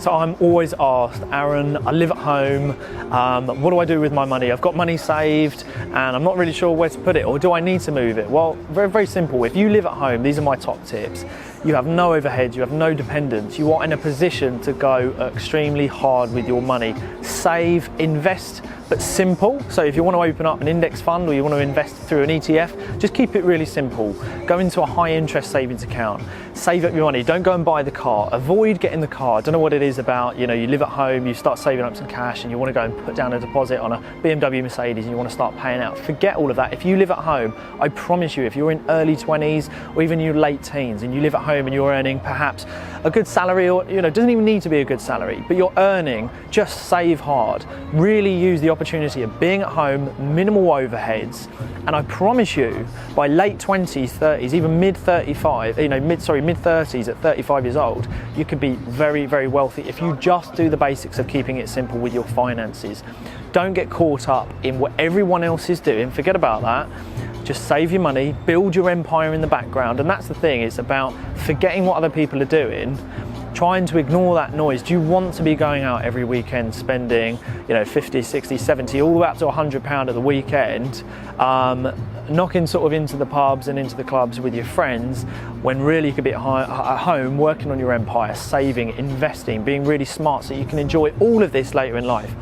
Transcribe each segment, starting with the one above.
So I'm always asked, Aaron, I live at home, what do I do with my money? I've got money saved and I'm not really sure where to put it, or do I need to move it? Well, very, very simple. If you live at home, these are my top tips. You have no overheads, you have no dependence. You are in a position to go extremely hard with your money. Save, invest, but simple. So if you want to open up an index fund or you want to invest through an ETF, just keep it really simple. Go into a high interest savings account. Save up your money. Don't go and buy the car. Avoid getting the car. I don't know what it is about, you live at home, you start saving up some cash and you want to go and put down a deposit on a BMW Mercedes and you want to start paying out. Forget all of that. If you live at home, I promise you, if you're in early 20s or even your late teens and you live at home and you're earning perhaps a good salary, or it doesn't even need to be a good salary, but you're earning, just save hard. Really use the opportunity of being at home, minimal overheads, and I promise you by late 20s, 30s, even mid 30s at 35 years old, you could be very, very wealthy if you just do the basics of keeping it simple with your finances. Don't get caught up in what everyone else is doing. Forget about that. Just save your money, build your empire in the background, and that's the thing. It's about forgetting what other people are doing, trying to ignore that noise. Do you want to be going out every weekend spending 50, 60, 70, all the way up to £100 at the weekend, knocking sort of into the pubs and into the clubs with your friends, when really you could be at home working on your empire, saving, investing, being really smart so you can enjoy all of this later in life?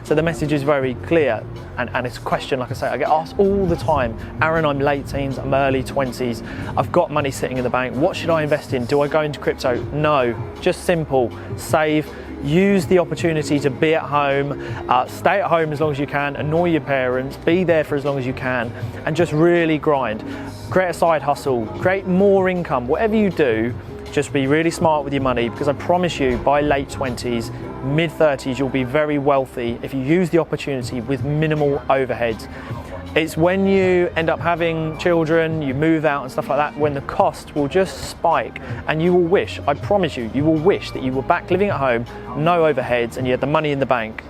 So the message is very clear, and it's a question, like I say, I get asked all the time. Aaron, I'm late teens, I'm early 20s, I've got money sitting in the bank, what should I invest in? Do I go into crypto? No, just simple, save, use the opportunity to be at home, stay at home as long as you can, annoy your parents, be there for as long as you can, and just really grind. Create a side hustle, create more income, whatever you do, just be really smart with your money, because I promise you by late 20s, mid 30s, you'll be very wealthy if you use the opportunity with minimal overheads. It's when you end up having children, you move out and stuff like that, when the cost will just spike and you will wish, I promise you, you will wish that you were back living at home, no overheads, and you had the money in the bank.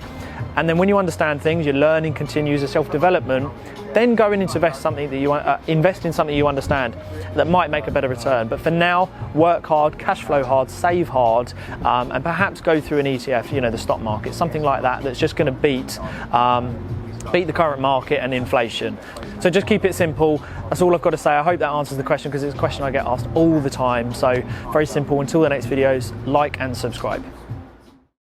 And then when you understand things, your learning continues, a self-development, then go and invest in something you understand that might make a better return. But for now, work hard, cash flow hard, save hard, and perhaps go through an ETF, the stock market, something like that, that's just going to beat the current market and inflation. So just keep it simple. That's all I've got to say. I hope that answers the question, because it's a question I get asked all the time. So very simple. Until the next videos, like and subscribe.